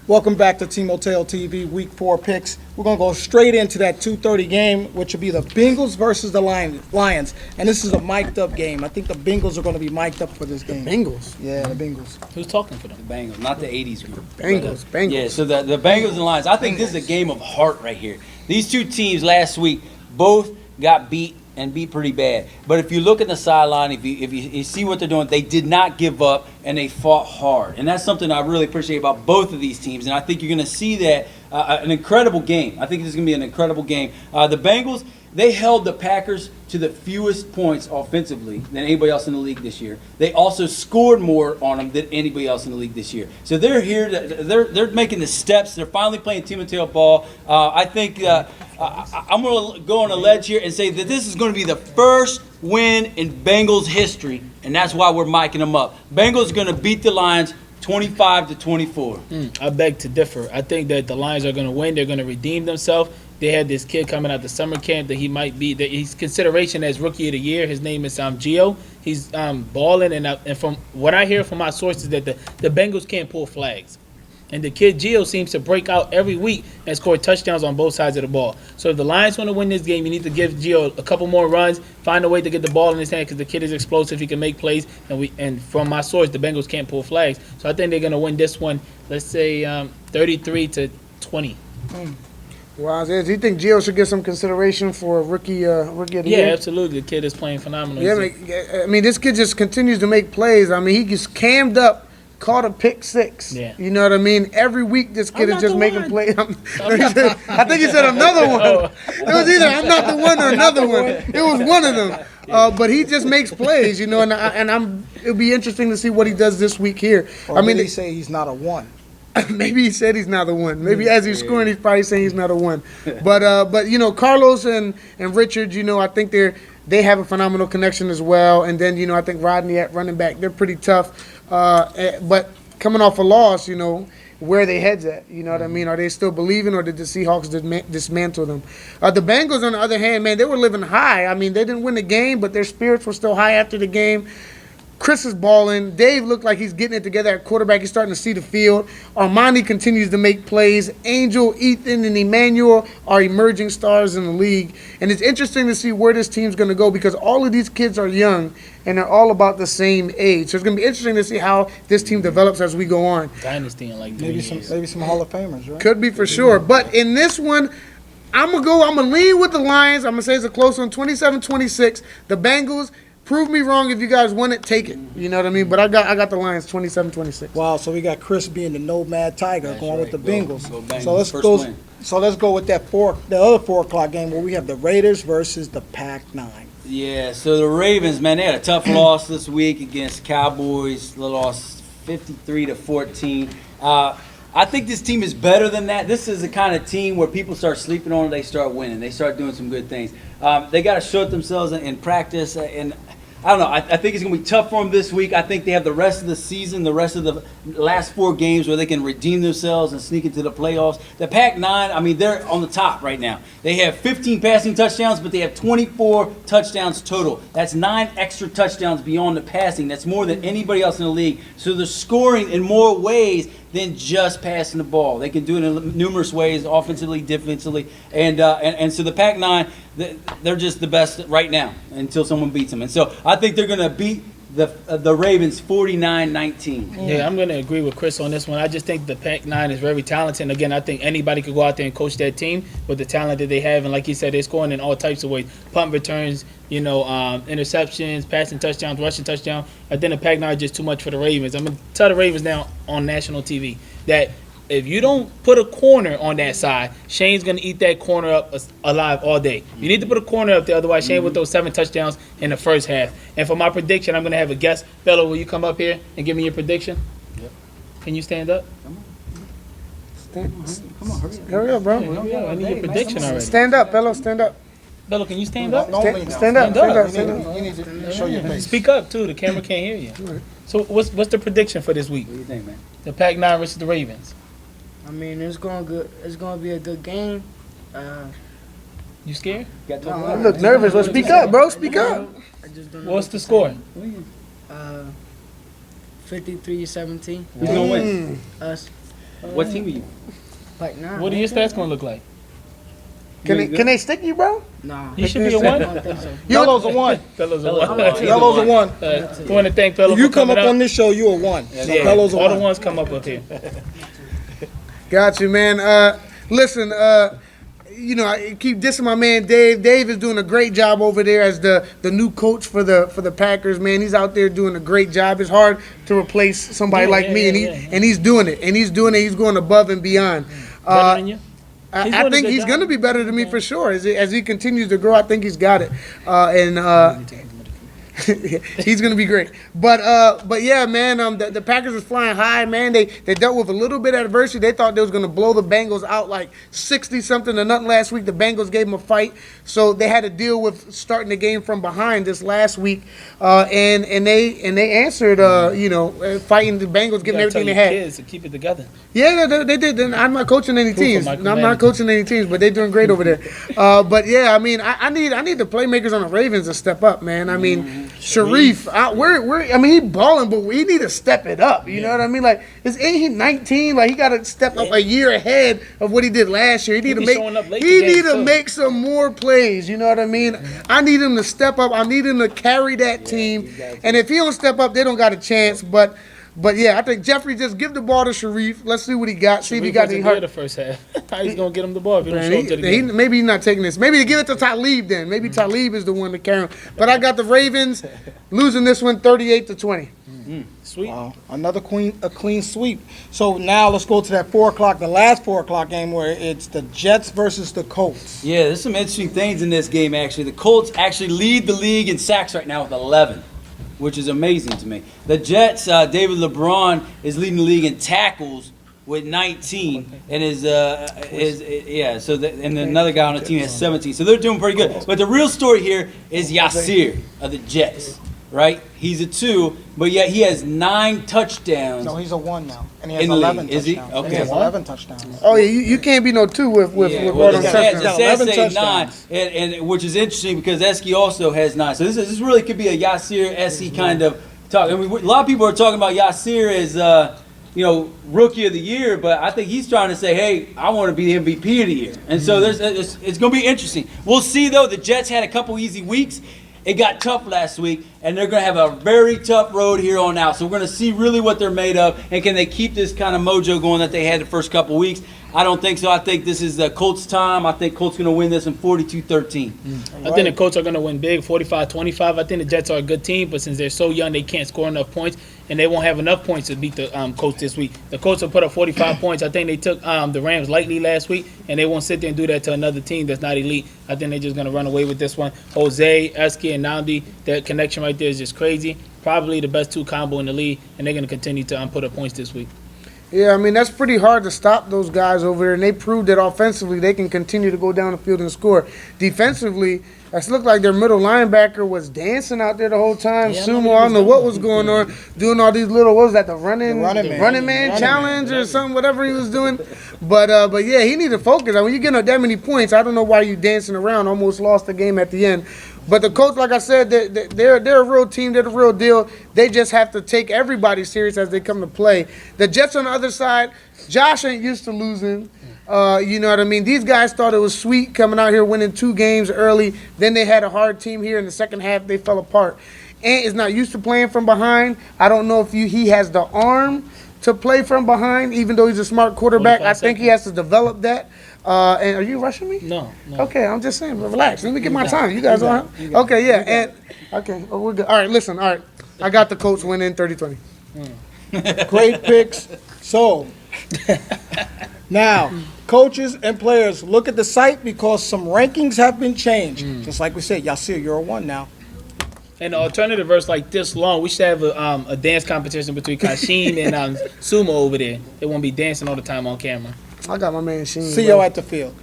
Welcome back to Timoteo TV Week 4 picks. We're going to go straight into that 2:30 game, which will be the Bengals versus the Lions. And this is a mic'd-up game. I think the Bengals are going to be mic'd up for this game. Bengals? Yeah, the Bengals. Who's talking for them? The Bengals, not the 80s group. Bengals. Yeah, so the Bengals and Lions. I think this is a game of heart right here. These two teams last week both got beat pretty bad. But if you look at the sideline, if you see what they're doing, they did not give up and they fought hard. And that's something I really appreciate about both of these teams. And I think you're going to see that an incredible game. I think this is going to be an incredible game. The Bengals, they held the Packers to the fewest points offensively than anybody else in the league this year. They also scored more on them than anybody else in the league this year. So they're here. They're making the steps. They're finally playing Timoteo ball. I think I'm going to go on a ledge here and say that this is going to be the first win in Bengals history, and that's why we're miking them up. Bengals are going to beat the Lions 25-24. I beg to differ. I think that the Lions are going to win. They're going to redeem themselves. They had this kid coming out the summer camp that he might be that he's consideration as rookie of the year. His name is Gio. He's balling, and from what I hear from my sources that the Bengals can't pull flags. And the kid Gio seems to break out every week and score touchdowns on both sides of the ball. So if the Lions want to win this game, you need to give Gio a couple more runs, find a way to get the ball in his hand because the kid is explosive. He can make plays. And from my source, the Bengals can't pull flags. So I think they're going to win this one, let's say 33-20. Wow, do you think Gio should get some consideration for rookie of the year? Yeah, absolutely. The kid is playing phenomenal. Yeah, I mean, this kid just continues to make plays. I mean, he gets cammed up. Caught a pick six. Yeah. You know what I mean? Every week this kid is just making plays. I think he said another one. It was either I'm not the one or another one. It was one of them. But he just makes plays, you know, and it'll be interesting to see what he does this week here. Or they say he's not a one. Maybe he said he's not a one. Maybe as he's scoring, he's probably saying he's not a one. But you know, Carlos and Richard, you know, I think they have a phenomenal connection as well. And then, you know, I think Rodney at running back, they're pretty tough. But coming off a loss, you know, where are their heads at? You know what I mean? Are they still believing, or did the Seahawks dismantle them? The Bengals, on the other hand, man, they were living high. I mean, they didn't win the game, but their spirits were still high after the game. Chris is balling. Dave looked like he's getting it together at quarterback. He's starting to see the field. Armani continues to make plays. Angel, Ethan, and Emmanuel are emerging stars in the league. And it's interesting to see where this team's going to go because all of these kids are young and they're all about the same age. So it's going to be interesting to see how this team develops as we go on. Dynasty in like maybe some Hall of Famers, right? Could be for sure. But in this one, I'm going to lean with the Lions. I'm going to say it's a close one, 27-26. The Bengals, prove me wrong. If you guys want it, take it. You know what I mean? But I got the Lions 27-26. Wow, so we got Chris being the nomad tiger going with the Bengals. Go Bengals. So let's go with the other 4 o'clock game where we have the Raiders versus the Pac-9. Yeah, so the Ravens, man, they had a tough loss this week against Cowboys. They lost 53-14. I think this team is better than that. This is the kind of team where people start sleeping on it, they start winning. They start doing some good things. They got to show it themselves in practice. And I don't know. I think it's going to be tough for them this week. I think they have the rest of the season, the rest of the last 4 games where they can redeem themselves and sneak into the playoffs. The Pac-9, I mean, they're on the top right now. They have 15 passing touchdowns, but they have 24 touchdowns total. That's 9 extra touchdowns beyond the passing. That's more than anybody else in the league. So they're scoring in more ways than just passing the ball. They can do it in numerous ways, offensively, defensively. And so the Pac-9, they're just the best right now until someone beats them. And so I think they're going to beat the Ravens 49-19. Yeah, I'm going to agree with Chris on this one. I just think the Pac-9 is very talented. And again, I think anybody could go out there and coach that team with the talent that they have. And like he said, they're scoring in all types of ways. Punt returns, you know, interceptions, passing touchdowns, rushing touchdowns. I think the Pac-9 is just too much for the Ravens. I'm going to tell the Ravens now on national TV that if you don't put a corner on that side, Shane's going to eat that corner up alive all day. You need to put a corner up there, otherwise Shane will throw 7 touchdowns in the first half. And for my prediction, I'm going to have a guest. Fellow, will you come up here and give me your prediction? Yep. Can you stand up? Come on, Hurry up, bro. Hurry up. I need your prediction already. Stand up, fellow. Stand up. Bello, can you stand up? Stand up. You need to show your face. Speak up, too. The camera can't hear you. So what's the prediction for this week? What do you think, man? The Pac-9 versus the Ravens. I mean, it's going to be a good game. You scared? You look nervous. Well, speak up, bro. Speak up. I just don't know. What's the score? 53-17. Who's going to win? Us. What team are you? Like, nah. What are your stats gonna look like? Can they stick you, bro? Nah. You should be a I one. don't think so. Yellow's a one. Fellas are Fellas one. are one. Yellow's a one. You want to thank Fellow If you for come coming up on this show, you a one. So Yeah, Yellow's a all the one. ones come up here. Got you, man. Listen, you know, I keep dissing my man Dave. Dave is doing a great job over there as the new coach for the Packers, man. He's out there doing a great job. It's hard to replace somebody Yeah, like yeah, me, yeah, and he's doing it. And he's doing it. He's going above and beyond. Better than you? He's I doing a think good he's job. going to be better than me for sure. As he continues to grow, I think he's got it. He's gonna be great, but yeah, man. The Packers was flying high, man. They dealt with a little bit of adversity. They thought they was gonna blow the Bengals out like 60-something to nothing last week. The Bengals gave them a fight, so they had to deal with starting the game from behind this last week, and they answered, fighting the Bengals, giving everything they had. Kids to keep it together. Yeah, they did. I'm not coaching any Proof of teams. Michael I'm not coaching any teams, but they're doing great over there. But yeah, I mean, I need the playmakers on the Ravens to step up, man. I mean, Sharif, he balling, but he need to step it up. You know what I mean? Like, ain't he 19? Like, he got to step up a year ahead of what he did last year. He need be to showing up late he to need games, to too. make some more plays. You know what I mean? I need him to step up. I need him to carry that team. And if he don't step up, they don't got a chance. But yeah, I think Jeffrey, just give the ball to Sharif. Let's see what he got. See if he got any hurt hurt. the first half. How he's gonna get him the ball if he don't Man, show up to the game? maybe he's not taking this. Maybe to give it to Talib then. Maybe Talib is the one to carry him. But I got the Ravens losing this one 38-20. Sweet. Wow, another clean sweep. So now let's go to that 4 o'clock, the last 4 o'clock game where it's the Jets versus the Colts. Yeah, there's some interesting things in this game, actually. The Colts actually lead the league in sacks right now with 11, which is amazing to me. The Jets, David LeBron is leading the league in tackles with 19, and and another guy on the team has 17. So they're doing pretty good. But the real story here is Yasir of the Jets, right? He's a 2, but yet he has 9 touchdowns. No, he's a 1 now, and he has In the 11 league, is he? touchdowns. Okay. He has 11 touchdowns. Oh, yeah, you can't be no 2 with Yeah, all well, those it touchdowns. got says 11 say 9, touchdowns. and which is interesting because Esky also has 9. So this really could be a Yasir Esky kind of talk. I mean, a lot of people are talking about Yasir as rookie of the year, but I think he's trying to say, hey, I want to be the MVP of the year. And so it's going to be interesting. We'll see though. The Jets had a couple easy weeks. It got tough last week, and they're going to have a very tough road here on out. So we're going to see really what they're made of, and can they keep this kind of mojo going that they had the first couple weeks? I don't think so. I think this is the Colts' time. I think Colts going to win this in 42-13. I think the Colts are going to win big, 45-25. I think the Jets are a good team, but since they're so young, they can't score enough points, and they won't have enough points to beat the Colts this week. The Colts will put up 45 points. I think they took the Rams lightly last week, and they won't sit there and do that to another team that's not elite. I think they're just going to run away with this one. Jose, Esky, and Namdi, that connection right there is just crazy. Probably the best 2 combo in the league, and they're going to continue to put up points this week. Yeah, I mean, that's pretty hard to stop those guys over there, and they proved that offensively they can continue to go down the field and score. Defensively, it looked like their middle linebacker was dancing out there the whole time. Yeah, Sumo, I don't know what was going on, doing all these little, what was that, the running man challenge or something, whatever he was doing. But yeah, he needed to focus. I mean, you getting up that many points, I don't know why you dancing around, almost lost the game at the end. But the Colts, like I said, they're a real team. They're the real deal. They just have to take everybody serious as they come to play. The Jets on the other side, Josh ain't used to losing. You know what I mean? These guys thought it was sweet coming out here winning 2 games early. Then they had a hard team here in the second half. They fell apart. Ant is not used to playing from behind. I don't know if he has the arm to play from behind, even though he's a smart quarterback. I think he has to develop that. And are you rushing me? No. Okay, I'm just saying, relax. Let me get my time. You guys on? Okay, yeah. And okay, we're good. All right, listen. All right, I got the Colts winning 30-20. Great picks. So now, coaches and players, look at the site because some rankings have been changed. Just like we said, Yasir, you're a 1 now. And the alternative verse like this long, we should have a dance competition between Kashim and Sumo over there. They won't be dancing all the time on camera. I got my man Sheen. See bro. you at the field.